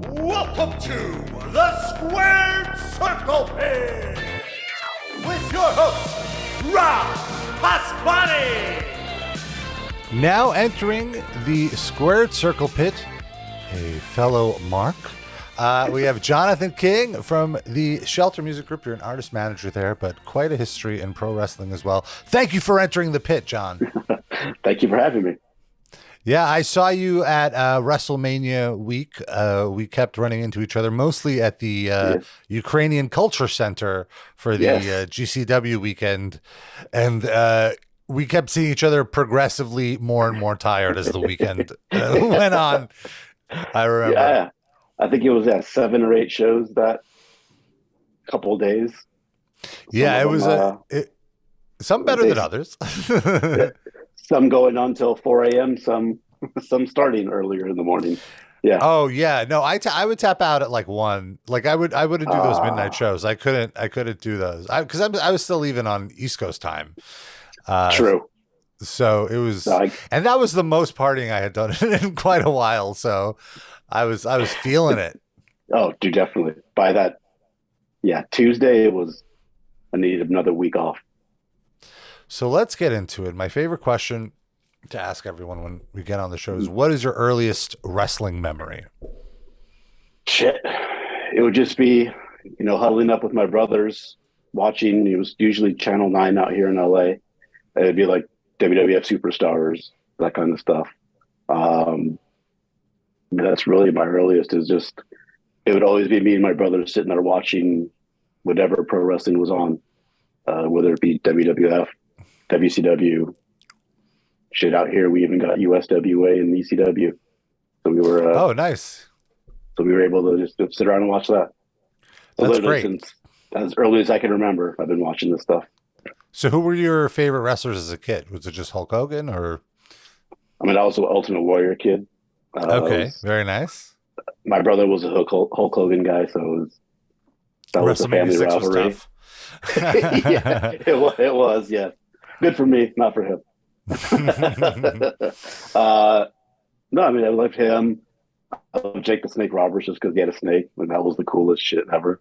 Welcome to the Squared Circle Pit with your host, Rob Pasbani. Now entering the Squared Circle Pit, a fellow Mark. We have Jonathan King from the Shelter Music Group. You're an artist manager there, but quite a history in pro wrestling as well. Thank you for entering the pit, John. Thank you for having me. Yeah, I saw you at WrestleMania week. We kept running into each other, mostly at the Ukrainian Culture Center for the GCW weekend. And we kept seeing each other progressively more and more tired as the weekend went on. I remember. Yeah, I think it was at 7 or 8 shows that couple of days. Yeah, it was some better than others. Some going on till 4 a.m., some starting earlier in the morning. Yeah. Oh yeah. No, I would tap out at like 1. Like I wouldn't do those midnight shows. I couldn't do those. Because I was still even on East Coast time. True. So it was, and that was the most partying I had done in quite a while. So I was feeling it. Oh, dude, definitely. By that, Tuesday I needed another week off. So let's get into it. My favorite question to ask everyone when we get on the show is, what is your earliest wrestling memory? Shit. It would just be, huddling up with my brothers, watching. It was usually Channel 9 out here in LA. It'd be like WWF Superstars, that kind of stuff. That's really my earliest. Is just, it would always be me and my brothers sitting there watching whatever pro wrestling was on, whether it be WWF, WCW. Shit, out here we even got USWA and ECW. So we were oh, nice. So we were able to just sit around and watch that. So that's great. Since as early as I can remember, I've been watching this stuff. So who were your favorite wrestlers as a kid? Was it just Hulk Hogan or? I mean, I was an Ultimate Warrior kid. Okay, very nice. My brother was a Hulk Hogan guy, so that was a family rivalry. Was yeah, it was, yeah. Good for me, not for him. No, I mean, I loved him. I loved Jake the Snake Roberts just because he had a snake, and that was the coolest shit ever.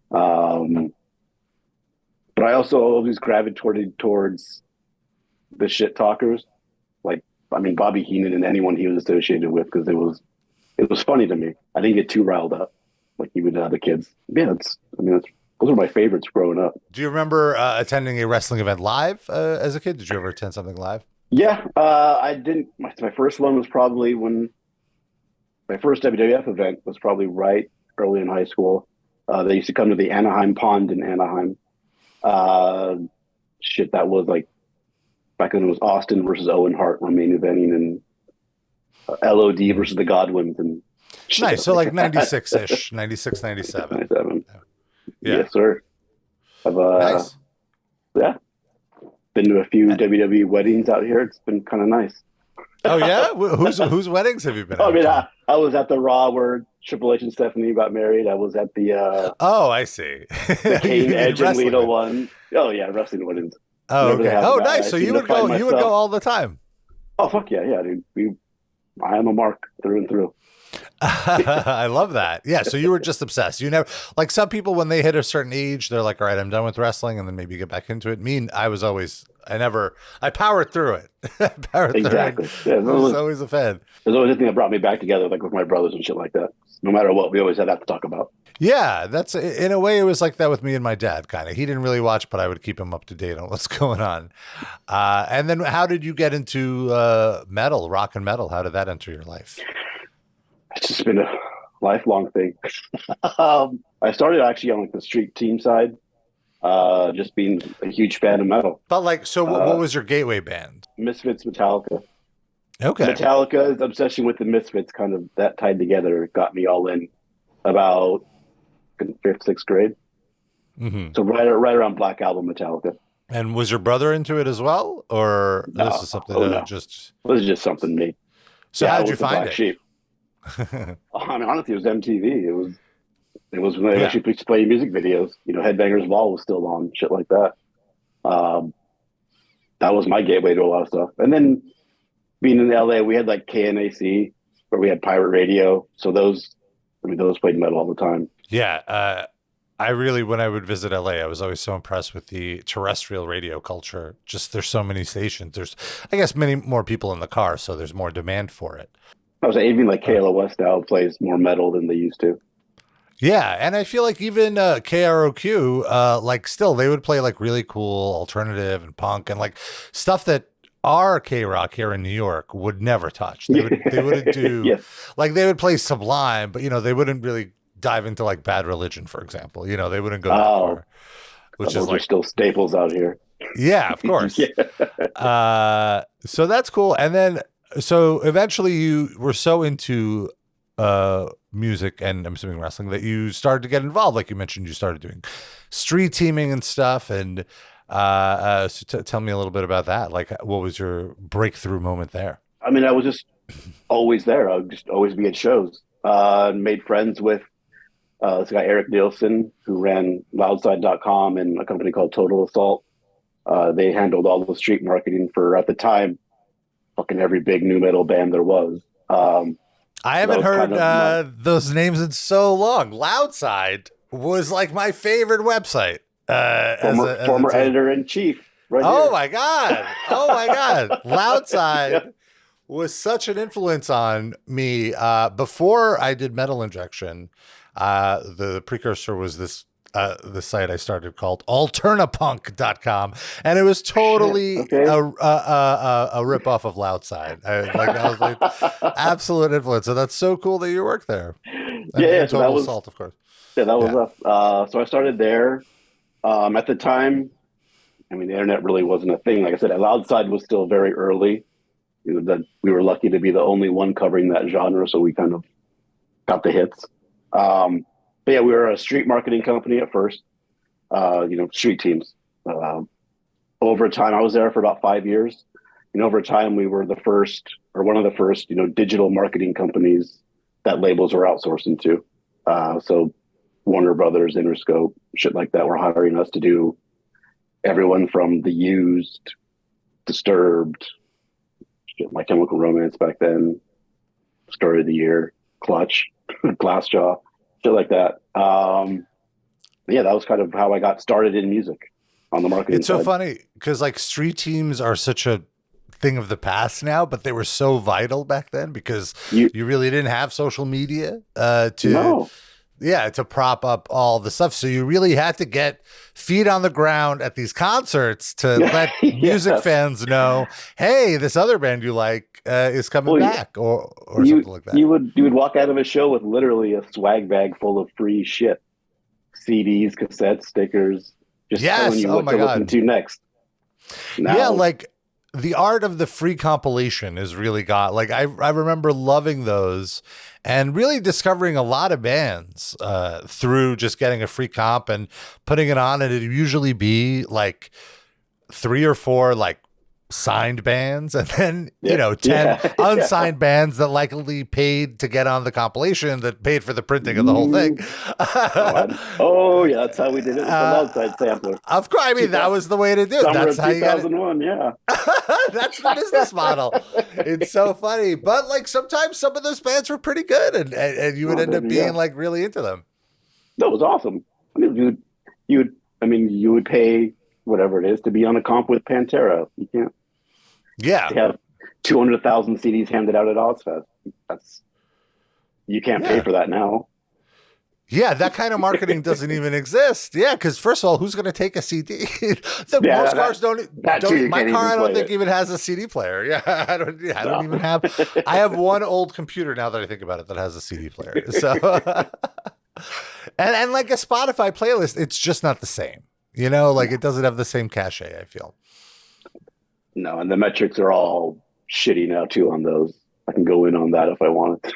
But I also always gravitated towards the shit talkers, like, I mean, Bobby Heenan and anyone he was associated with, because it was funny to me. I didn't get too riled up like you would the kids. Yeah, those were my favorites growing up. Do you remember attending a wrestling event live as a kid? Did you ever attend something live? Yeah, I didn't. My first one was probably when my first WWF event was probably right early in high school. They used to come to the Anaheim Pond in Anaheim. That was like back when it was Austin versus Owen Hart were main eventing, and LOD versus the Godwins. And nice. So like 96-ish, 96, 97. 97. Yeah. Yes, sir. I've nice. Yeah. Been to a few WWE weddings out here. It's been kind of nice. Oh yeah? Whose weddings have you been at? I mean, I was at the Raw where Triple H and Stephanie got married. I was at the oh, I see. The Kane, Edge, and Lita one. Oh yeah, wrestling weddings. Oh, okay. Oh, nice. So you would go all the time. Oh fuck yeah, dude. I am a Mark through and through. I love that. Yeah, so you were just obsessed. You never, like some people when they hit a certain age, they're like, all right, I'm done with wrestling, and then maybe get back into it. I powered through it. Exactly. Yeah, I was always a fan. There's always a thing that brought me back together, like with my brothers and shit like that. No matter what, we always had that to talk about. Yeah, that's in a way it was like that with me and my dad. Kind of, he didn't really watch, but I would keep him up to date on what's going on. And then, how did you get into metal, rock and metal? How did that enter your life? It's just been a lifelong thing. I started actually on like the street team side, just being a huge fan of metal. But like, so what was your gateway band? Misfits, Metallica. Okay. Metallica's obsession with the Misfits, kind of that tied together, got me all in about 5th, 6th grade. Mm-hmm. So right around Black Album, Metallica. And was your brother into it as well, or this is something just? This is just something me. So how did you find it? Sheep. I mean, honestly, it was MTV. It was when they actually used to play music videos. Headbangers Ball was still on, shit like that. That was my gateway to a lot of stuff. And then being in LA, we had like KNAC, where we had pirate radio. So those I mean, those played metal all the time. Yeah. I really, when I would visit LA, I was always so impressed with the terrestrial radio culture. Just there's so many stations. There's, I guess, many more people in the car, so there's more demand for it. I was even like KLOS now plays more metal than they used to. Yeah, and I feel like even KROQ, like still they would play like really cool alternative and punk and like stuff that our K Rock here in New York would never touch. They wouldn't do Yes. like they would play Sublime, but they wouldn't really dive into like Bad Religion, for example. They wouldn't go that far, which those is are like still staples out here. yeah, of course. So that's cool. And then so eventually you were so into music and I'm assuming wrestling that you started to get involved. Like you mentioned, you started doing street teaming and stuff. And so tell me a little bit about that. Like, what was your breakthrough moment there? I mean, I was just always there. I would just always be at shows. Made friends with this guy, Eric Nielsen, who ran loudside.com and a company called Total Assault. They handled all the street marketing for, at the time, fucking every big new metal band there was. I haven't heard those names in so long. Loudside was like my favorite website. Former editor-in-chief. Right here. My God. Oh, my God. Loudside was such an influence on me. Before I did Metal Injection, the precursor was this site I started called alternapunk.com, and it was totally a ripoff of Loudside. That was like absolute influence. So that's so cool that you work there. And so Total Assault, of course. Yeah, that was so I started there. At the time, I mean, the internet really wasn't a thing. Like I said, Loudside was still very early. That we were lucky to be the only one covering that genre, so we kind of got the hits. But yeah, we were a street marketing company at first, street teams. Over time, I was there for about 5 years. And over time, we were the first or one of the first, digital marketing companies that labels were outsourcing to. So Warner Brothers, Interscope, shit like that were hiring us to do everyone from The Used, Disturbed, My Chemical Romance back then, Story of the Year, Clutch, Glassjaw, shit like that. Yeah, that was kind of how I got started in music on the marketing side. So funny because like street teams are such a thing of the past now, but they were so vital back then because you really didn't have social media to prop up all the stuff. So you really had to get feet on the ground at these concerts to let music fans know, hey, this other band you like is coming back or something like that. You would walk out of a show with literally a swag bag full of free shit. CDs, cassettes, stickers, just telling you what to listen to next. Now, like the art of the free compilation is really got, like, I remember loving those and really discovering a lot of bands through just getting a free comp and putting it on. And it'd usually be like 3 or 4 like signed bands and then 10 unsigned bands that likely paid to get on the compilation that paid for the printing of the whole thing. That's how we did it with the Loudside sampler. Of course, I mean that was the way to do it. Summer That's of how you got it. 2001, yeah. That's the business model. It's so funny, but like sometimes some of those bands were pretty good, and you would end up being like really into them. That was awesome. I mean, you would pay whatever it is to be on a comp with Pantera. You can't. Yeah, they have 200,000 CDs handed out at Ozfest. You can't pay for that now. Yeah, that kind of marketing doesn't even exist. Yeah, because first of all, who's going to take a CD? Most cars don't. My car, I don't think even has a CD player. Yeah, I don't even have. I have one old computer now that I think about it that has a CD player. So, and like a Spotify playlist, it's just not the same. Like it doesn't have the same cachet, I feel. No, and the metrics are all shitty now too on those. I can go in on that if I wanted to.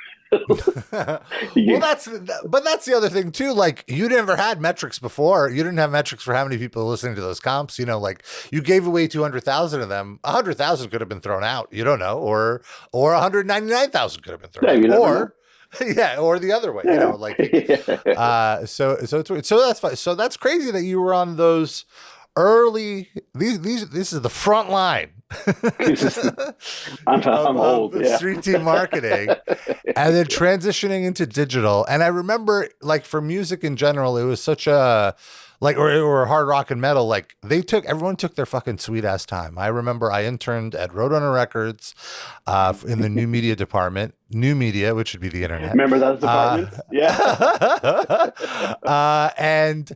Well, that's the other thing too. Like you never had metrics before. You didn't have metrics for how many people are listening to those comps. Like you gave away 200,000 of them. 100,000 could have been thrown out. You don't know, or 199,000 could have been thrown out. Or or the other way. So that's fine. So that's crazy that you were on those early. This is the front line I'm old. Yeah. Street team marketing, and then transitioning into digital. And I remember, like, for music in general, it was such a like, or hard rock and metal. Like, everyone took their fucking sweet ass time. I remember I interned at Roadrunner Records, in the new media department, new media, which would be the internet. Remember those departments? Yeah. And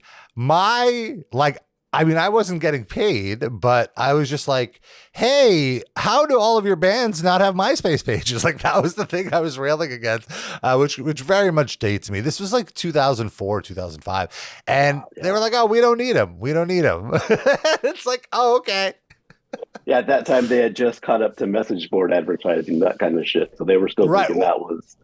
I wasn't getting paid, but I was just like, hey, how do all of your bands not have MySpace pages? Like, that was the thing I was railing against, which very much dates me. This was like 2004, 2005. And they were like, oh, we don't need them. We don't need them. It's like, oh, okay. Yeah, at that time they had just caught up to message board advertising, that kind of shit. So they were still thinking that was.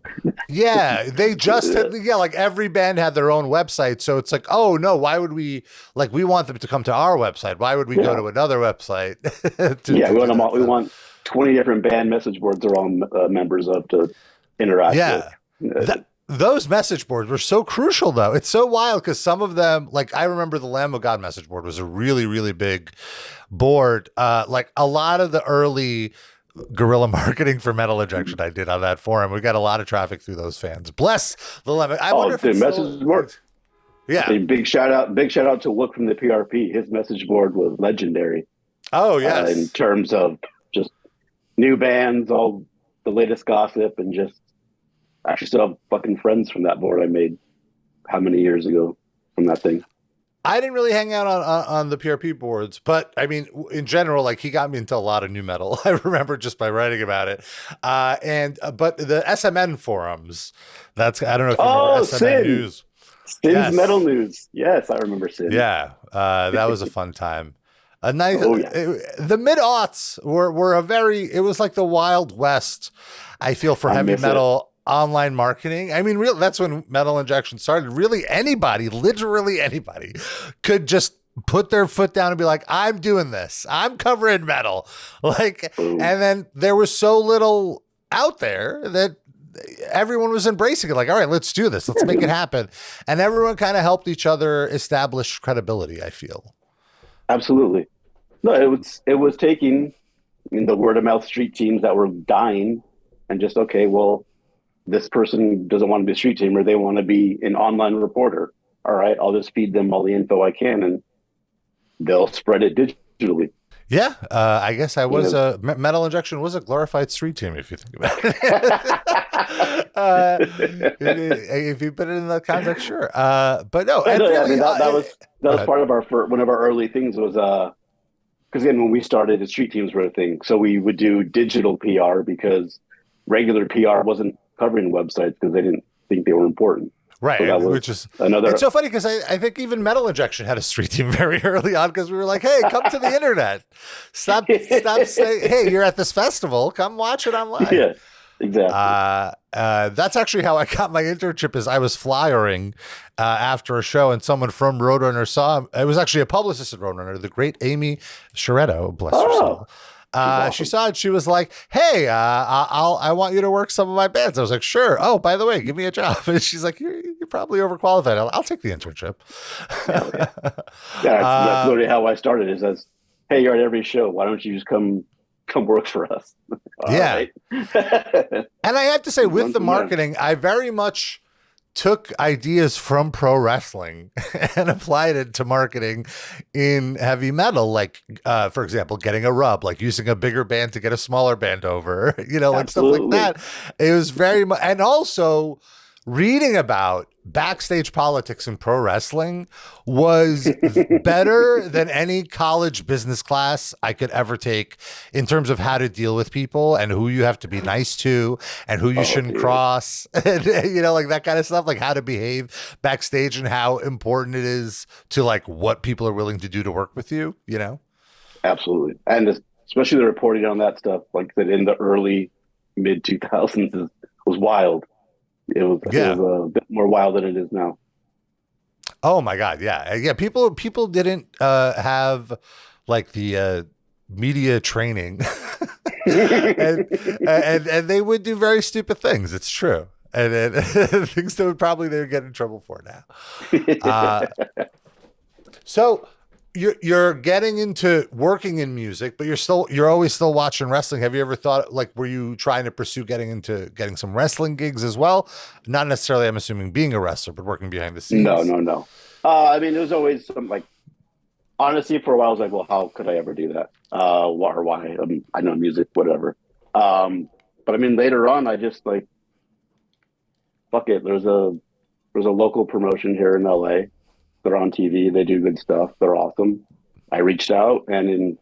Yeah, they just had, like every band had their own website. So it's like, oh no, why would we we want them to come to our website? Why would we go to another website? We want 20 different band message boards they're all members of to interact with. Those message boards were so crucial, though. It's so wild because some of them, like I remember the Lamb of God message board was a really, really big board. Like a lot of the early guerrilla marketing for Metal Injection I did on that forum. We got a lot of traffic through those fans. Bless the Lemon. I wonder if the message board. Yeah. A big shout out to Look from the PRP. His message board was legendary. Oh, yes. In terms of just new bands, all the latest gossip, and just I actually still have fucking friends from that board I made how many years ago from that thing. I didn't really hang out on the PRP boards, but I mean, in general, like he got me into a lot of new metal. I remember just by writing about it. But the SMN forums, I don't know if you remember SMN Sin. News. Sin's Metal News. Yes, I remember Sin. Yeah, that was a fun time. A nice. The mid-aughts were it was like the Wild West, I feel, for heavy metal. Online marketing. I mean, that's when Metal Injection started. Really, literally anybody could just put their foot down and be like, I'm doing this. I'm covering metal. And then there was so little out there that everyone was embracing it. Like, all right, let's do this. Let's make it happen. And everyone kind of helped each other establish credibility, I feel. Absolutely. No, it was taking the word of mouth street teams that were dying and just, okay, well, this person doesn't want to be a street teamer. They want to be an online reporter. All right, I'll just feed them all the info I can, and they'll spread it digitally. Yeah, I guess Metal Injection was a glorified street team, if you think about it. If you put it in that context, sure. But no, that was part of one of our early things was because again, when we started, the street teams were a thing. So we would do digital PR because regular PR wasn't covering websites because they didn't think they were important. Right, so which is another. It's so funny because I think even Metal Injection had a street team very early on because we were like, "Hey, come to the internet. Stop saying, hey, you're at this festival. Come watch it online." Yeah, exactly. That's actually how I got my internship. Is I was flyering after a show, and someone from Roadrunner saw him. It was actually a publicist at Roadrunner, the great Amy Sharetto, bless her soul. Awesome. She saw it. She was like, "Hey, I want you to work some of my bands." I was like, "Sure." Oh, by the way, give me a job. And she's like, "You're probably overqualified. I'll take the internship." That's literally how I started. Is as, "Hey, you're at every show. Why don't you just come work for us?" Yeah. And I have to say, with the marketing, I very much took ideas from pro wrestling and applied it to marketing in heavy metal. Like, for example, getting a rub, like using a bigger band to get a smaller band over, like stuff like that. It was very much, and also reading about backstage politics in pro wrestling was better than any college business class I could ever take in terms of how to deal with people and who you have to be nice to and who you shouldn't cross, and, like that kind of stuff, like how to behave backstage and how important it is to like what people are willing to do to work with you, Absolutely. And especially the reporting on that stuff, like that in the early mid 2000s was wild. It was a bit more wild than it is now. Oh my God. Yeah. People didn't have like the media training and they would do very stupid things. It's true. And things that they would get in trouble for now. So you're getting into working in music, but you're always still watching wrestling. Have you ever thought, like, were you trying to pursue getting some wrestling gigs as well? Not necessarily, I'm assuming, being a wrestler, but working behind the No, scenes. no, no. I mean, there was always some like honestly for a while I was like, well, how could I ever do that? Why? I mean, I know music, whatever. But I mean, later on, I just like fuck it. There's a local promotion here in LA. They're on TV. They do good stuff. They're awesome. I reached out, and in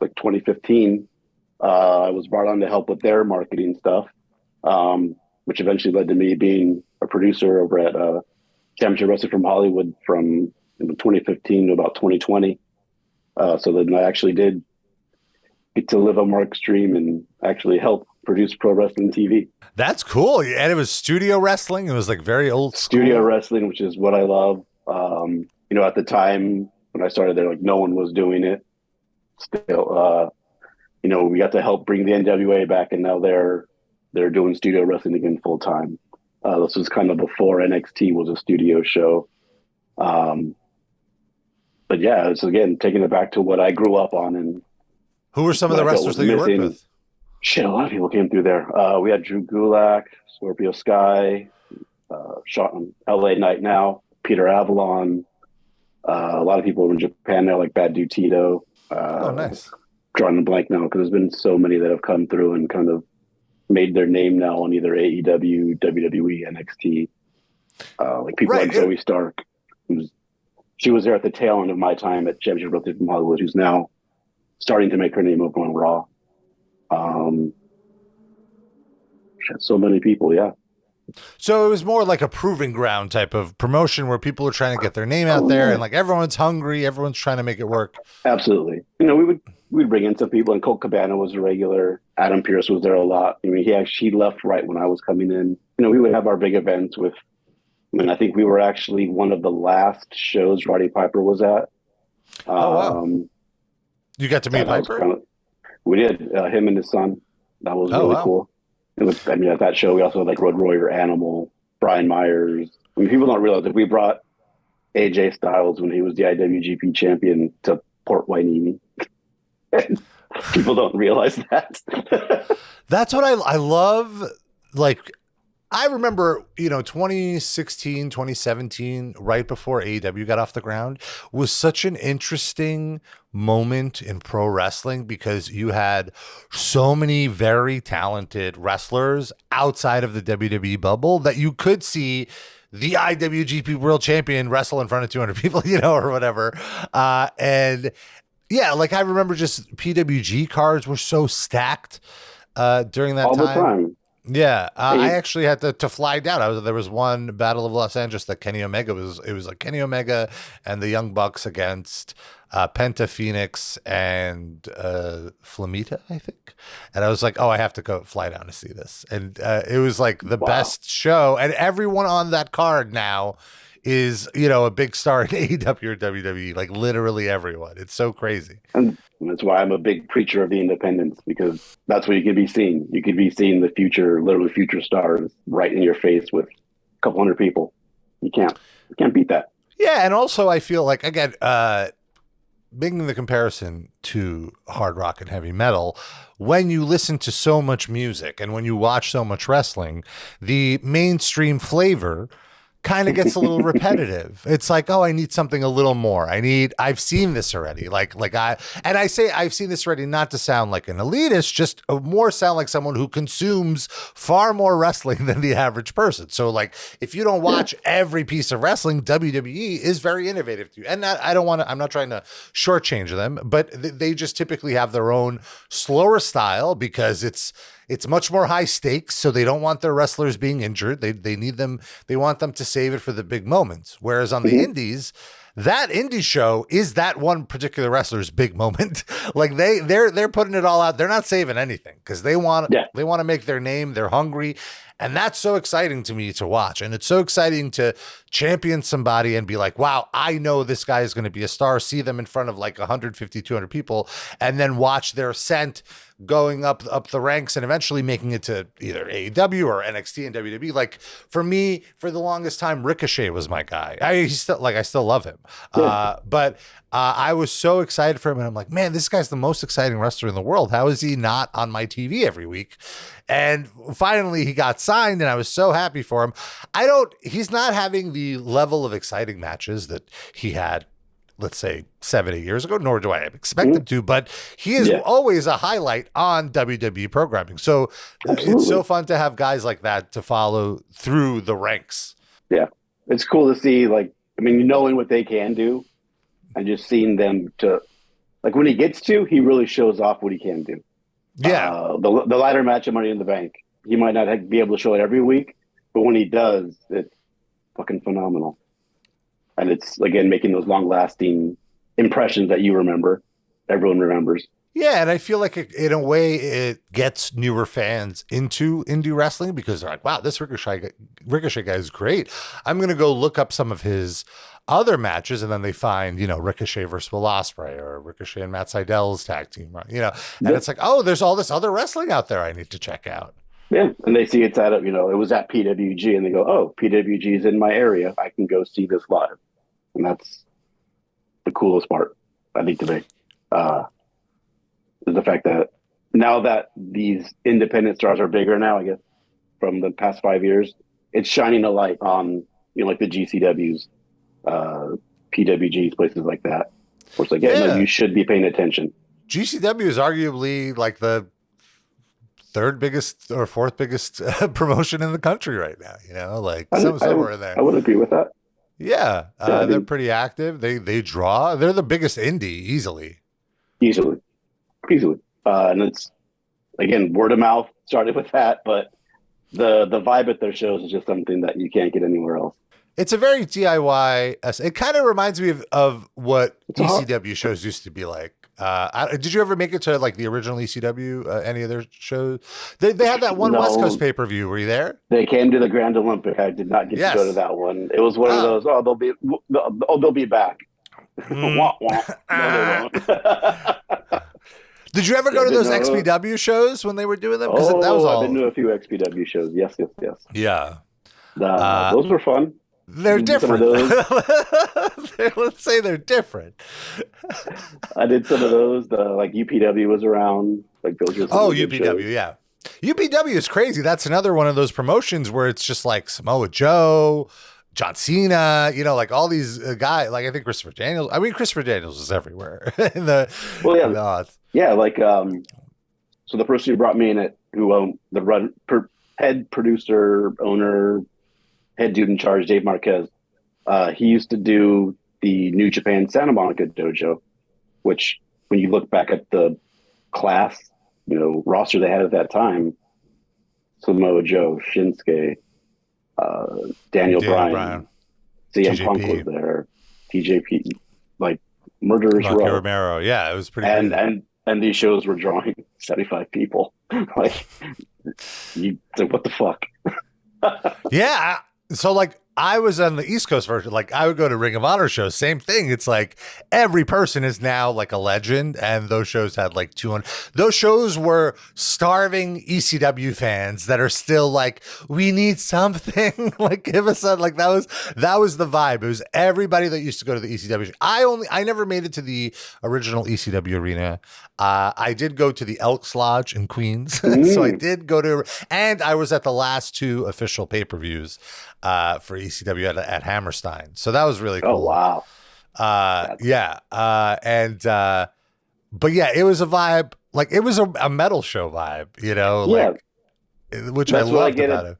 like 2015, I was brought on to help with their marketing stuff, which eventually led to me being a producer over at Championship Wrestling from Hollywood from 2015 to about 2020. So then I actually did get to live on Mark's dream and actually help produce pro wrestling TV. That's cool. And it was studio wrestling. It was like very old school. Studio wrestling, which is what I love. At the time when I started there, like no one was doing it. Still, we got to help bring the NWA back, and now they're doing studio wrestling again full time. This was kind of before NXT was a studio show. But yeah, it's again taking it back to what I grew up on. And who were some of the wrestlers that you worked with? Shit, a lot of people came through there. We had Drew Gulak, Scorpio Sky, shot on LA Night Now, Peter Avalon. A lot of people in Japan now, like Bad Dude Tito. Oh, nice. Drawing a blank now because there's been so many that have come through and kind of made their name now on either AEW, WWE, NXT. Like people like Zoe Stark, she was there at the tail end of my time at Championship Wrestling from Hollywood, who's now starting to make her name over on Raw. So many people, yeah. So it was more like a proving ground type of promotion where people are trying to get their name out there, and like everyone's hungry, everyone's trying to make it work. Absolutely. We'd bring in some people, and Colt Cabana was a regular. Adam Pearce was there a lot. I mean, he left right when I was coming in. We would have our big events with. I think we were actually one of the last shows Roddy Piper was at. Oh wow! You got to meet Piper? We did. Him and his son. That was really cool. At that show, we also had like Road Warrior Animal, Brian Myers. People don't realize that we brought AJ Styles when he was the IWGP champion to Port Hueneme. People don't realize that. That's what I love. Like, I remember, 2016, 2017, right before AEW got off the ground, was such an interesting moment in pro wrestling because you had so many very talented wrestlers outside of the WWE bubble that you could see the IWGP World Champion wrestle in front of 200 people, or whatever. And yeah, like I remember just PWG cards were so stacked during that all time. The time. Yeah, I actually had to fly down. There was one Battle of Los Angeles that Kenny Omega it was like Kenny Omega and the Young Bucks against Penta Phoenix and Flamita, I think. And I was like, oh, I have to fly down to see this. And it was like the best show. And everyone on that card now is, a big star in AEW or WWE, like literally everyone. It's so crazy. And that's why I'm a big preacher of the independents, because that's what you could be seeing. You could be seeing the future, literally future stars right in your face with a couple hundred people. You can't beat that. Yeah. And also I feel like, again, making the comparison to hard rock and heavy metal, when you listen to so much music and when you watch so much wrestling, the mainstream flavor kind of gets a little repetitive. It's like, oh, I need something a little more. I've seen this already. I say I've seen this already, not to sound like an elitist, just more sound like someone who consumes far more wrestling than the average person. So like, if you don't watch every piece of wrestling, WWE is very innovative to you. And I'm not trying to shortchange them, but they just typically have their own slower style because it's much more high stakes, so they don't want their wrestlers being injured. They want them to save it for the big moments. Whereas on the indies, that indie show is that one particular wrestler's big moment. Like they're putting it all out. They're not saving anything because they want to make their name. They're hungry. And that's so exciting to me to watch. And it's so exciting to champion somebody and be like, wow, I know this guy is going to be a star, see them in front of like 150, 200 people, and then watch their ascent going up the ranks and eventually making it to either AEW or NXT and WWE. Like for me, for the longest time, Ricochet was my guy. I still love him. But I was so excited for him, and I'm like, man, this guy's the most exciting wrestler in the world. How is he not on my TV every week? And finally he got signed, and I was so happy for him. He's not having the level of exciting matches that he had, let's say 7-8 years ago, nor do I expect him to, but he is always a highlight on WWE programming. So it's so fun to have guys like that to follow through the ranks. Yeah. It's cool to see, like, I mean, knowing what they can do and just seeing them to, like, when he gets to, he really shows off what he can do. Yeah. The ladder match of Money in the Bank, he might not be able to show it every week, but when he does, it's fucking phenomenal. And it's, again, making those long-lasting impressions that you remember, everyone remembers. Yeah, and I feel like in a way it gets newer fans into indie wrestling because they're like, wow, this Ricochet guy is great. I'm going to go look up some of his other matches, and then they find, Ricochet versus Will Ospreay or Ricochet and Matt Seidel's tag team, and it's like, oh, there's all this other wrestling out there I need to check out. Yeah, and they see it's at, it was at PWG, and they go, oh, PWG is in my area. I can go see this live. And that's the coolest part, I think, to me. Is the fact that now that these independent stars are bigger now, I guess, from the past 5 years, it's shining a light on, like the GCWs, PWGs, places like that. Where it's like, no, you should be paying attention. GCW is arguably like the third biggest or fourth biggest promotion in the country right now, like somewhere in there. I would agree with that. Yeah, they're pretty active. They draw. They're the biggest indie easily. And it's, again, word of mouth started with that, but the vibe at their shows is just something that you can't get anywhere else. It's a very DIY. It kind of reminds me of what ECW shows used to be like. Did you ever make it to like the original ECW? Any of their shows? They had that one West Coast pay-per-view. Were you there? They came to the Grand Olympic. I did not get to go to that one. It was one of those. They'll be back. Wah, wah. No, they won't. Did you ever go to those XPW shows when they were doing them? Because that was all. I've been to a few XPW shows. Yes. Yeah. Those were fun. They're different. Let's say they're different. I did some of those. Like UPW was around. Like those were UPW, shows. Yeah. UPW is crazy. That's another one of those promotions where it's just like Samoa Joe, John Cena, like all these guys. Like I think Christopher Daniels. I mean, Christopher Daniels is everywhere. So the person who brought me in it, who head producer, owner, head dude in charge, Dave Marquez, he used to do the New Japan Santa Monica dojo, which when you look back at the class, roster they had at that time, Samoa Joe, Shinsuke, Daniel Bryan, CM Punk was there, TJP, like Murderers Row. Romero, yeah, it was pretty. And these shows were drawing 75 people. Like, what the fuck? Yeah. So like I was on the East Coast version. Like I would go to Ring of Honor shows. Same thing. It's like every person is now like a legend. And those shows had like 200. Those shows were starving ECW fans that are still like, we need something. Like give us a, like that was the vibe. It was everybody that used to go to the ECW. I never made it to the original ECW arena. I did go to the Elks Lodge in Queens. So I did go to, and I was at the last 2 official pay-per-views for ECW at Hammerstein. So that was really cool. Oh, wow. But yeah, it was a vibe. Like it was a metal show vibe, which I loved about it.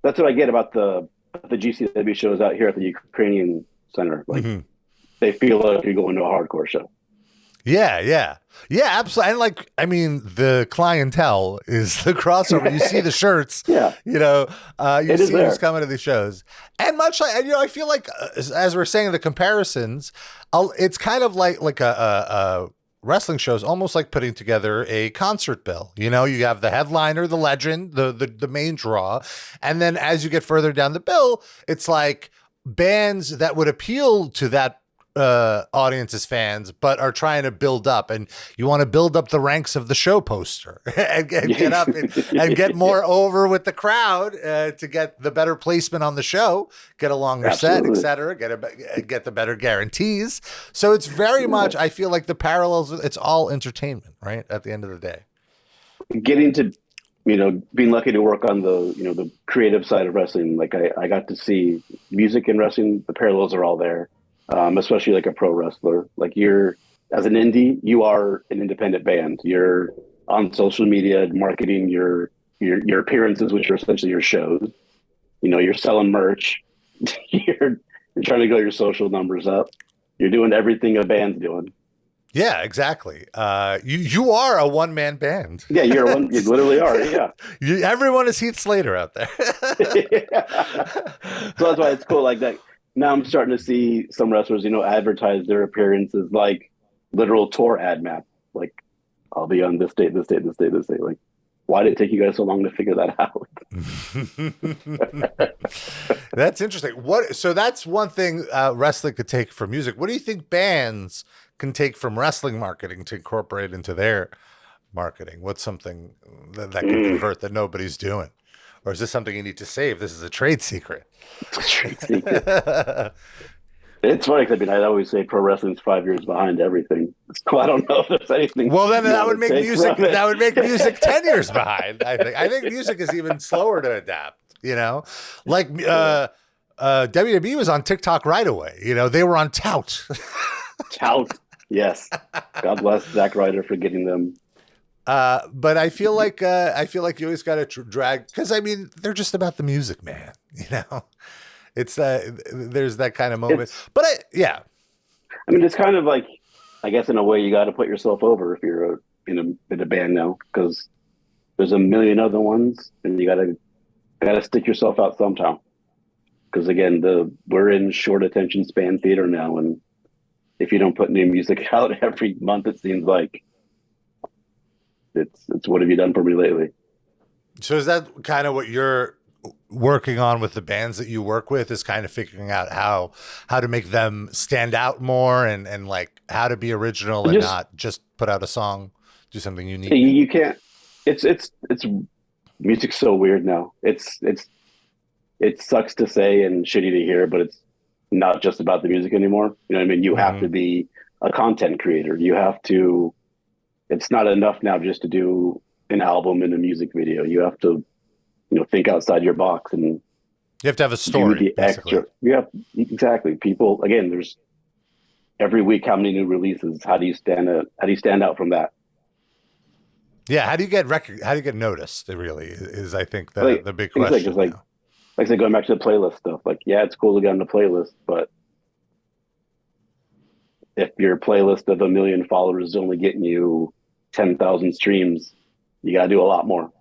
That's what I get about the GCW shows out here at the Ukrainian Center. Like they feel like you're going to a hardcore show. Yeah, absolutely. And like, I mean, the clientele is the crossover. You see the shirts, you see who's coming to the shows. And much like, I feel like as we're saying the comparisons, it's kind of like a wrestling shows almost like putting together a concert bill. You have the headliner, the legend, the main draw. And then as you get further down the bill, it's like bands that would appeal to that audience's fans, but are trying to build up, and you want to build up the ranks of the show poster and get up and get more over with the crowd to get the better placement on the show, get a longer set, etc., get the better guarantees. So it's very much, I feel like the parallels, it's all entertainment, right? At the end of the day, getting to, being lucky to work on the creative side of wrestling. Like I got to see music and wrestling, the parallels are all there. Especially like a pro wrestler, like as an indie, you are an independent band. You're on social media marketing your appearances, which are essentially your shows. You're selling merch. you're trying to grow your social numbers up. You're doing everything a band's doing. Yeah, exactly. You are a one-man band. Yeah, you literally are. Yeah. Everyone is Heath Slater out there. Yeah. So that's why it's cool like that. Now I'm starting to see some wrestlers, advertise their appearances like literal tour ad map. Like, I'll be on this date, this date, this date, this date. Like, why did it take you guys so long to figure that out? That's interesting. So that's one thing wrestling could take from music. What do you think bands can take from wrestling marketing to incorporate into their marketing? What's something that can convert that nobody's doing? Or is this something you need to save? This is a trade secret. Trade secret. It's funny because I always say pro wrestling's 5 years behind everything. So I don't know if there's anything. Well, then that would make music. That would make music 10 years behind. I think music is even slower to adapt. Like WWE was on TikTok right away. They were on Tout. Tout. Yes. God bless Zack Ryder for getting them. But I feel like you always got to drag, because they're just about the music, man. It's there's that kind of moment. It's kind of like, I guess in a way you got to put yourself over if you're in a band now, because there's a million other ones, and you gotta stick yourself out somehow. Because again, we're in short attention span theater now, and if you don't put new music out every month, it seems like. It's what have you done for me lately? So is that kind of what you're working on with the bands that you work with, is kind of figuring out how to make them stand out more and like how to be original and not just put out a song, do something unique? You can't. It's music's so weird now. It sucks to say and shitty to hear, but it's not just about the music anymore. You have to be a content creator. You have to. It's not enough now just to do an album and a music video. You have to, think outside your box, and you have to have a story. The extra, yeah, exactly. People, again, there's every week how many new releases? How do you stand out from that? Yeah, how do you get noticed? It really is, I think, the big question. Like I said, going back to the playlist stuff. Like, yeah, it's cool to get on the playlist, but if your playlist of 1 million followers is only getting you 10,000 streams, you got to do a lot more.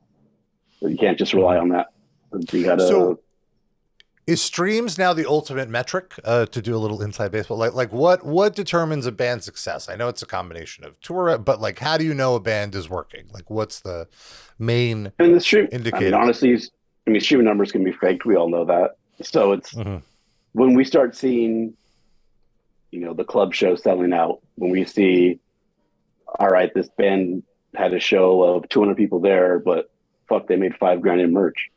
You can't just rely on that. You got to. So, is streams now the ultimate metric? To do a little inside baseball, like what determines a band's success? I know it's a combination of tour, but like, how do you know a band is working? Like, what's the main indicator? Honestly, streaming numbers can be faked. We all know that. So it's when we start seeing, the club show selling out, when we see, all right, this band had a show of 200 people there, but fuck, they made $5,000 in merch.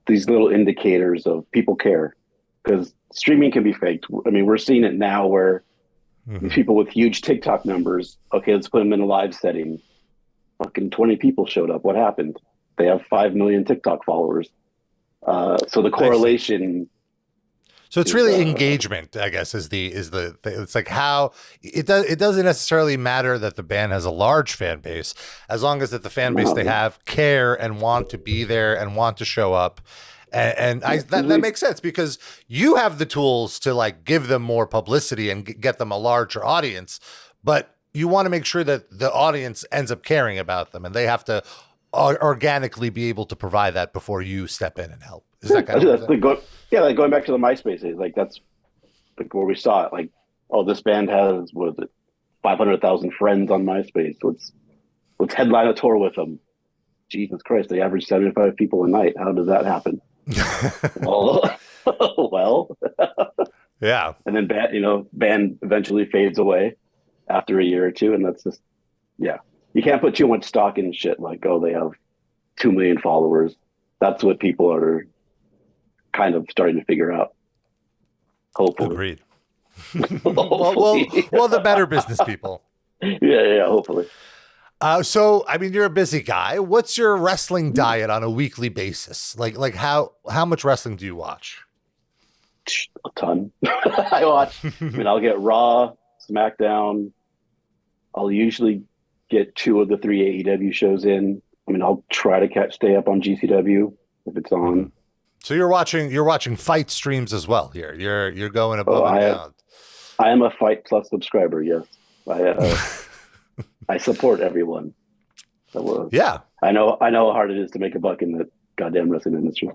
These little indicators of people care, because streaming can be faked. We're seeing it now where these people with huge TikTok numbers, okay, let's put them in a live setting. Fucking 20 people showed up. What happened? They have 5 million TikTok followers. So the correlation. So it's really engagement, I guess, is the it's like how it doesn't necessarily matter that the band has a large fan base, as long as that the fan base they have care and want to be there and want to show up. And that makes sense, because you have the tools to like give them more publicity and get them a larger audience, but you want to make sure that the audience ends up caring about them, and they have to organically be able to provide that before you step in and help. Is that kind of like going back to the MySpace days, like that's like where we saw it. Like, oh, this band has, what is it, 500,000 friends on MySpace. Let's headline a tour with them. Jesus Christ, they average 75 people a night. How does that happen? Well, yeah. And then band eventually fades away after a year or two, and that's just you can't put too much stock in shit like, oh, they have 2 million followers. That's what people are kind of starting to figure out. Hopefully. Agreed. well, the better business people. Yeah, hopefully. So, I mean, you're a busy guy. What's your wrestling diet on a weekly basis? Like how much wrestling do you watch? A ton. I mean, I'll get Raw, SmackDown. I'll usually get 2 of the 3 AEW shows in. I mean, I'll try to stay up on GCW if it's on. So you're watching fight streams as well here. You're going above and beyond. I am a Fight Plus subscriber. Yes, I support everyone. Yeah, I know how hard it is to make a buck in the goddamn wrestling industry.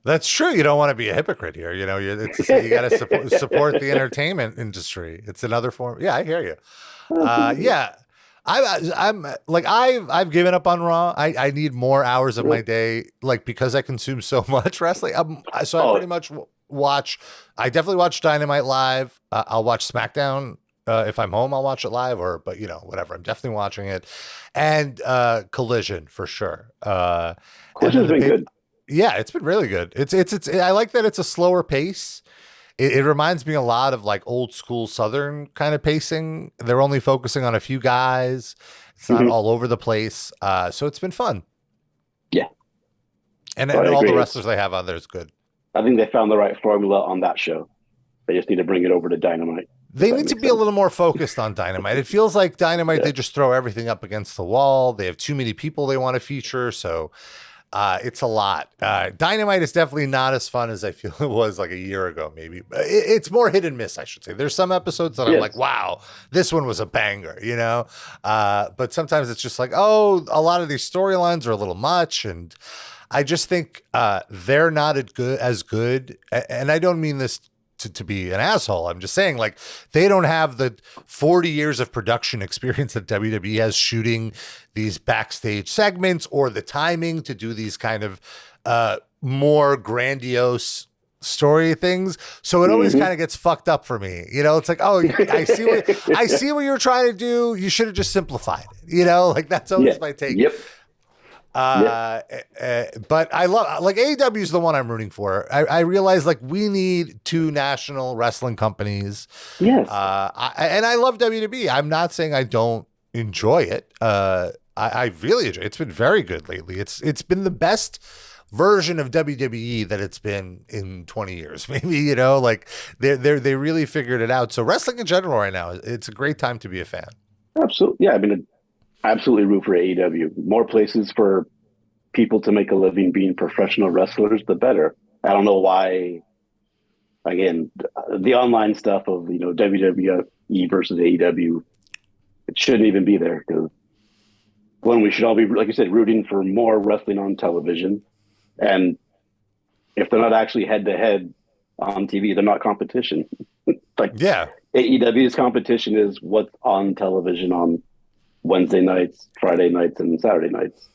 That's true. You don't want to be a hypocrite here. You got to support the entertainment industry. It's another form. Yeah, I hear you. Yeah. I'm like I've given up on Raw. I need more hours of my day, like, because I consume so much wrestling. I pretty much watch. I definitely watch Dynamite live. I'll watch SmackDown if I'm home. I'll watch it live, but whatever. I'm definitely watching it, and Collision for sure. Collision's been good. Yeah, it's been really good. It's I like that it's a slower pace. It reminds me a lot of like old school Southern kind of pacing. They're only focusing on a few guys. It's not all over the place. So it's been fun. Yeah. And all the wrestlers they have on there is good. I think they found the right formula on that show. They just need to bring it over to Dynamite. They need to be a little more focused on Dynamite. It feels like Dynamite, they just throw everything up against the wall. They have too many people they want to feature. So it's a lot. Dynamite is definitely not as fun as I feel it was like a year ago, maybe. It's more hit and miss, I should say. There's some episodes that I'm like, wow, this one was a banger, but sometimes it's just like, oh, a lot of these storylines are a little much. And I just think they're not as good. And I don't mean this to be an asshole. I'm just saying, like, they don't have the 40 years of production experience that WWE has shooting these backstage segments, or the timing to do these kind of more grandiose story things. So it always kind of gets fucked up for me. It's like, oh, I see what you're trying to do. You should have just simplified it. Like, that's always my take. Yep. But I love, like, AEW is the one I'm rooting for. I realize, like, we need 2 national wrestling companies. Yes. And I love WWE. I'm not saying I don't enjoy it. I really enjoy it. It's been very good lately. It's been the best version of WWE that it's been in 20 years, maybe. Like, they really figured it out. So wrestling in general right now, it's a great time to be a fan. Absolutely. Yeah, I mean, absolutely root for AEW. More places for people to make a living being professional wrestlers, the better. I don't know why. Again, the online stuff of WWE versus AEW, it shouldn't even be there, because when we should all be, like you said, rooting for more wrestling on television. And if they're not actually head to head on TV, they're not competition. AEW's competition is what's on television on Wednesday nights, Friday nights, and Saturday nights.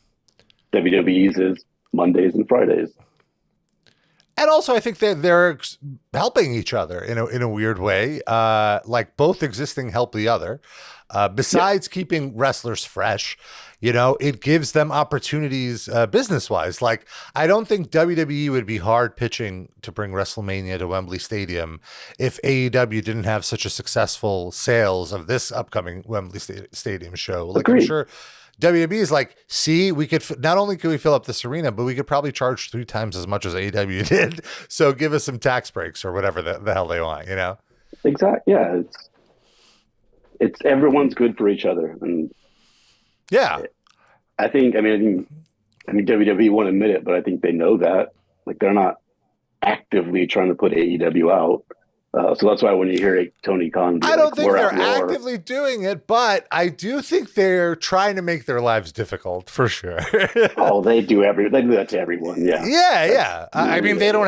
WWE's is Mondays and Fridays. And also, I think that they're helping each other in a weird way. Like, both existing help the other. Besides keeping wrestlers fresh, it gives them opportunities business-wise. Like, I don't think WWE would be hard pitching to bring WrestleMania to Wembley Stadium if AEW didn't have such a successful sales of this upcoming Wembley Stadium show. Like, Agreed. I'm sure WWE is like, see, we could not only could we fill up this arena, but we could probably charge 3 times as much as AEW did. So give us some tax breaks or whatever the hell they want, Exactly. Yeah, it's everyone's good for each other, and I think WWE won't admit it, but I think they know that. Like, they're not actively trying to put AEW out. So that's why when you hear Tony Khan, I don't think they're actively doing it, but I do think they're trying to make their lives difficult for sure. Oh, they do that to everyone. Yeah. Yeah. I mean, they don't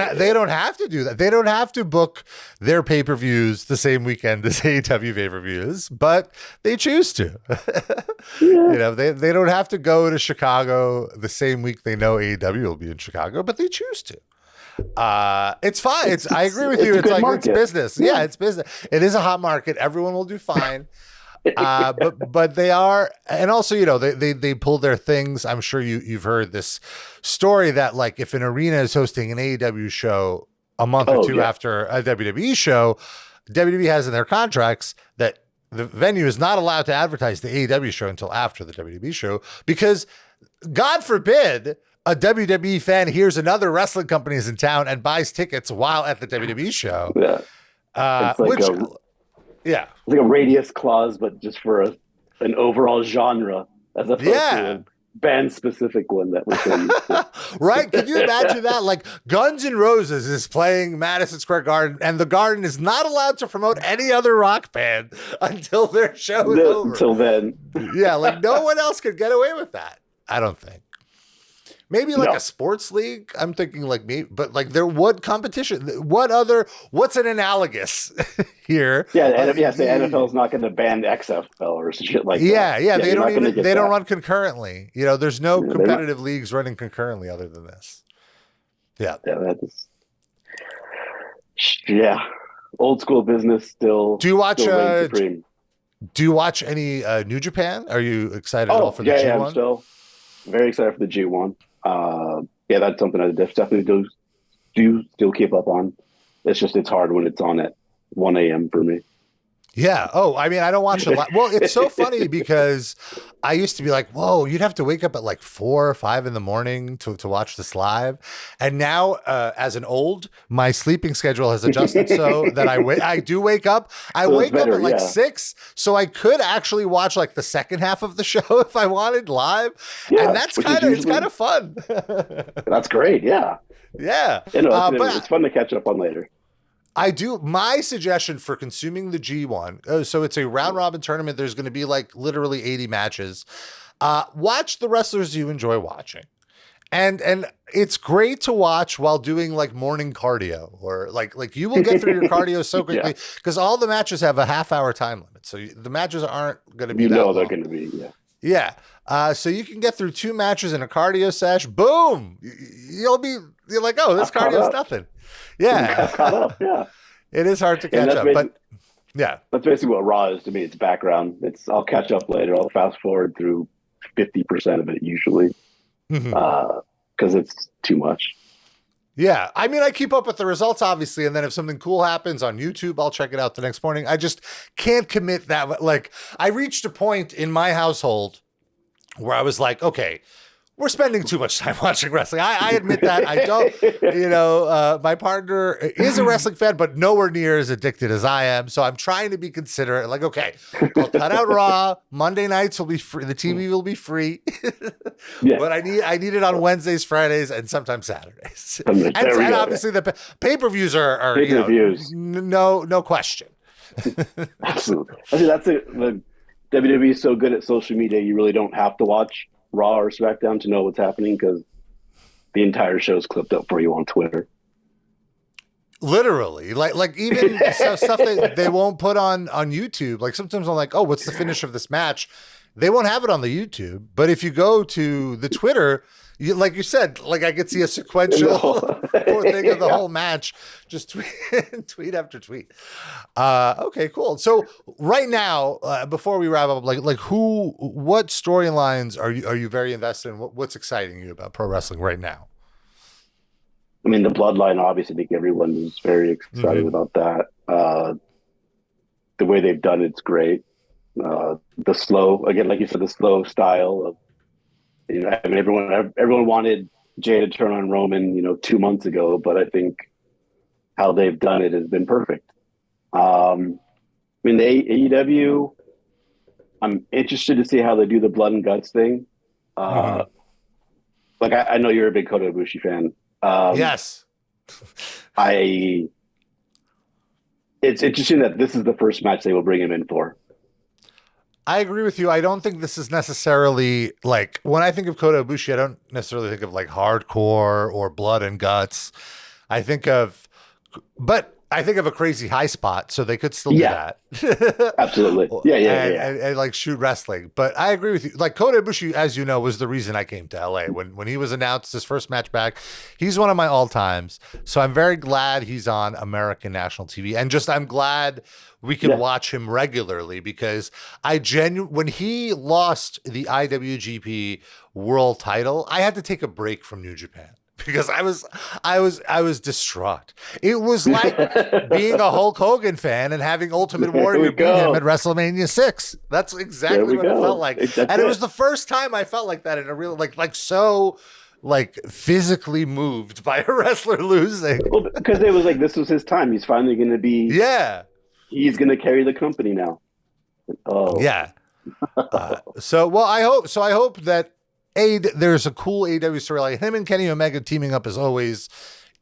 have to do that. They don't have to book their pay-per-views the same weekend as AEW pay-per-views, but they choose to. They don't have to go to Chicago the same week they know AEW will be in Chicago, but they choose to. It's fine. I agree with you. It's like market. It's business. Yeah, it's business. It is a hot market. Everyone will do fine. But they are, and also, they pull their things. I'm sure you've heard this story that like if an arena is hosting an AEW show a month or two after a WWE show, WWE has in their contracts that the venue is not allowed to advertise the AEW show until after the WWE show, because God forbid a WWE fan hears another wrestling company is in town and buys tickets while at the WWE show. Yeah. It's like it's like a radius clause, but just for an overall genre as opposed to a band-specific one that we're so used to. Right? Can you imagine that? Like Guns N' Roses is playing Madison Square Garden, and the Garden is not allowed to promote any other rock band until their show is over. Until then. Yeah, like no one else could get away with that, I don't think. Maybe like a sports league. I'm thinking like me, but like what competition? What's an analogous here? Yeah, the NFL is not going to ban XFL or shit like that. Yeah. They don't run concurrently. There's no competitive leagues running concurrently other than this. Yeah. Old school business still. Do you watch? Do you watch any New Japan? Are you excited at all for the G1? Yeah, I'm still very excited for the G1. That's something I definitely do still keep up on. It's hard when it's on at 1 a.m. for me. Yeah. Oh, I mean, I don't watch a lot. Well, it's so funny because I used to be like, whoa, you'd have to wake up at like 4 or 5 in the morning to watch this live. And now, as an old, my sleeping schedule has adjusted so that I do wake up. I wake up at like 6, so I could actually watch like the second half of the show if I wanted live. Yeah, and that's it's kind of fun. That's great. Yeah. Yeah. It's fun to catch up on later. I do. My suggestion for consuming the G1, so it's a round robin tournament. There's going to be like literally 80 matches. Watch the wrestlers you enjoy watching. And it's great to watch while doing like morning cardio, or like you will get through your cardio so quickly because all the matches have a half-hour time limit. So the matches aren't going to be that long. They're going to be, Yeah. So you can get through 2 matches in a cardio sesh. Boom. You're like, oh, this cardio is nothing. Yeah. Caught up, yeah. It is hard to catch up, but yeah. That's basically what Raw is to me. It's background. I'll catch up later. I'll fast forward through 50% of it usually because it's too much. Yeah. I mean, I keep up with the results, obviously, and then if something cool happens on YouTube, I'll check it out the next morning. I just can't commit that. Like, I reached a point in my household where I was like, okay, we're spending too much time watching wrestling. I admit that. I don't, my partner is a wrestling fan, but nowhere near as addicted as I am. So I'm trying to be considerate. Like, okay, I'll cut out Raw. Monday nights will be free. The TV will be free. But I need it on Wednesdays, Fridays, and sometimes Saturdays. And obviously the pay-per-views are pay-per-views. No question. Absolutely. I think the WWE is so good at social media. You really don't have to watch Raw or SmackDown to know what's happening because the entire show is clipped up for you on Twitter. Literally, like even stuff that they won't put on YouTube. Like sometimes I'm like, oh, what's the finish of this match? They won't have it on the YouTube, but if you go to the Twitter, like you said, like I could see a sequential thing of the whole match, just tweet after tweet. Okay, cool. So right now, before we wrap up, like what storylines are you very invested in? What's exciting you about pro wrestling right now? I mean, the Bloodline, obviously, I think everyone is very excited about that. The way they've done it's great. The slow, again, like you said, the slow style of, I mean, everyone wanted Jay to turn on Roman, 2 months ago, but I think how they've done it has been perfect. I mean, the AEW, I'm interested to see how they do the blood and guts thing. Like, I know you're a big Kota Ibushi fan. Yes. It's interesting that this is the first match they will bring him in for. I agree with you. I don't think this is necessarily like when I think of Kota Ibushi, I don't necessarily think of like hardcore or blood and guts. I think of, but I think of a crazy high spot, so they could still do that. Absolutely. Yeah. And like shoot wrestling. But I agree with you. Like Kota Ibushi, as you know, was the reason I came to LA. When he was announced his first match back, he's one of my all times. So I'm very glad he's on American national TV. And just I'm glad we can watch him regularly because when he lost the IWGP World Title, I had to take a break from New Japan. Because I was distraught. It was like being a Hulk Hogan fan and having Ultimate Warrior beat him at WrestleMania 6. That's exactly what it felt like. And it was the first time I felt like that in a real like so like physically moved by a wrestler losing. Well, because it was like this was his time. He's finally going to be. Yeah. He's going to carry the company now. Oh yeah. I hope that. There's a cool AEW storyline. Him and Kenny Omega teaming up is always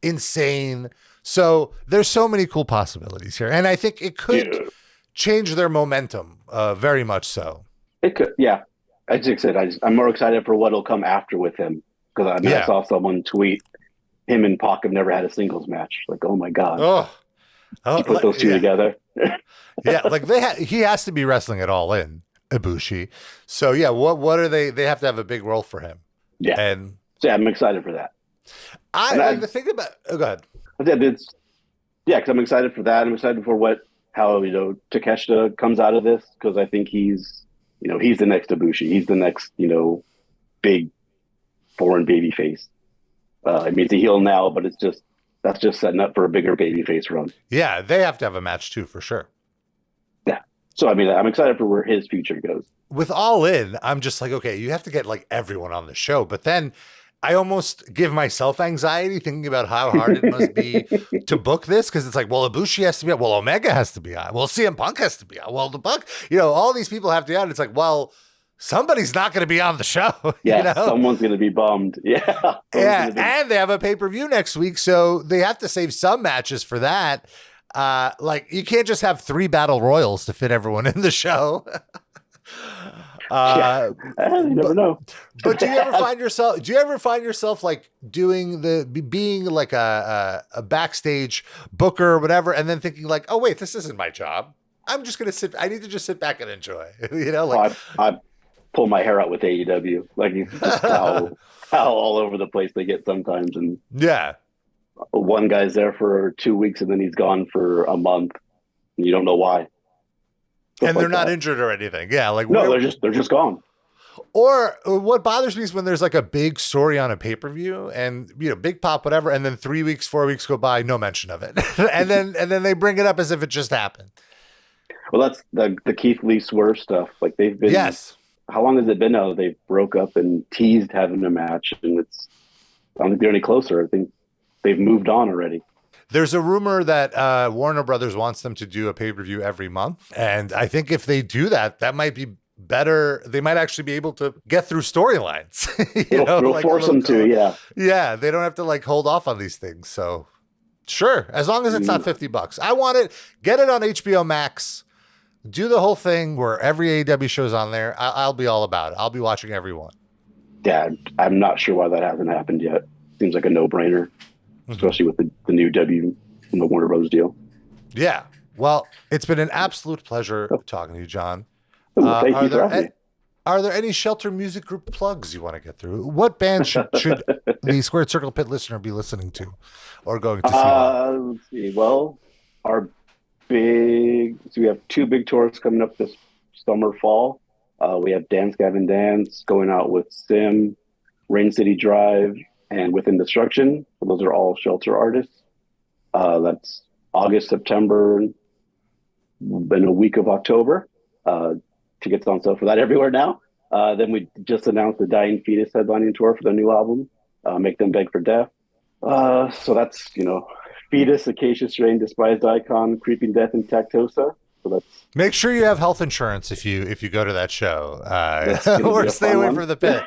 insane. So there's so many cool possibilities here. And I think it could change their momentum, very much so. It could, yeah. As I said, I'm more excited for what'll come after with him. Because I saw someone tweet, him and Pac have never had a singles match. Like, oh my God. You put those two together. Yeah, like he has to be wrestling it all in. Ibushi. So yeah, what are they have to have a big role for him. Yeah. And so, yeah, I'm excited for that. The thing about go ahead. Because I'm excited for that. I'm excited for how Takeshita comes out of this because I think he's the next Ibushi. He's the next, big foreign baby face. I mean, it's a heel now, but that's just setting up for a bigger baby face run. Yeah, they have to have a match too, for sure. So, I mean, I'm excited for where his future goes. With All In, I'm just like, okay, you have to get like everyone on the show. But then I almost give myself anxiety thinking about how hard it must be to book this. Because it's like, well, Ibushi has to be out. Well, Omega has to be out. Well, CM Punk has to be out. Well, the Punk, all these people have to be out. It's like, well, somebody's not going to be on the show. Yeah, someone's going to be bummed. Yeah. And they have a pay-per-view next week. So they have to save some matches for that. Like you can't just have 3 battle royals to fit everyone in the show. You never know. But do you ever find yourself like being like a backstage booker or whatever, and then thinking like, oh wait, this isn't my job. I'm just gonna I need to just sit back and enjoy. I pull my hair out with AEW. Like just how all over the place they get sometimes, and one guy's there for 2 weeks and then he's gone for a month and you don't know why. And they're not injured or anything. Yeah. Like no, they're just gone. Or what bothers me is when there's like a big story on a pay-per-view and big pop, whatever. And then 3 weeks, 4 weeks go by, no mention of it. and then they bring it up as if it just happened. Well, that's the Keith Lee Swerve stuff. Like they've been, how long has it been now? They broke up and teased having a match and I don't think they're any closer. I think they've moved on already. There's a rumor that Warner Brothers wants them to do a pay-per-view every month. And I think if they do that, that might be better. They might actually be able to get through storylines. It'll force them to, yeah. Yeah, they don't have to like hold off on these things. So sure, as long as it's not $50. I want it. Get it on HBO Max. Do the whole thing where every AEW show's on there. I'll be all about it. I'll be watching every one. Yeah, I'm not sure why that hasn't happened yet. Seems like a no-brainer. Especially with the new W and the Warner Brothers deal. Yeah. Well, it's been an absolute pleasure talking to you, John. Thank you for having me. Are there any Shelter Music Group plugs you want to get through? What band should the Squared Circle Pit listener be listening to or going to see? Let's see. Well, we have 2 big tours coming up this summer, fall. We have Dance Gavin Dance going out with Sim, Rain City Drive, and Within Destruction. So those are all Shelter artists. That's August, September, and a week of October. Tickets on sale for that everywhere now. Then we just announced the Dying Fetus headlining tour for their new album, Make Them Beg for Death. So that's, Fetus, Acacia Strain, Despised Icon, Creeping Death, and Tactosa. So that's make sure you have health insurance if you go to that show, or stay away from the pit.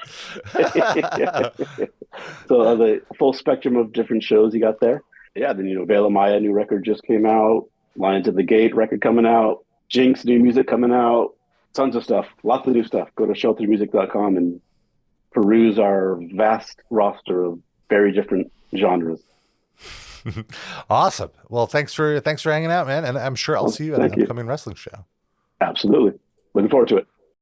So the full spectrum of different shows you got there. Yeah, then Veil of Maya new record just came out. Lions at the Gate record coming out, Jinx new music coming out, tons of stuff, lots of new stuff. Go to sheltermusic.com and peruse our vast roster of very different genres. Awesome. Well, thanks for hanging out, man. And I'm sure I'll see you at an upcoming wrestling show. Absolutely. Looking forward to it.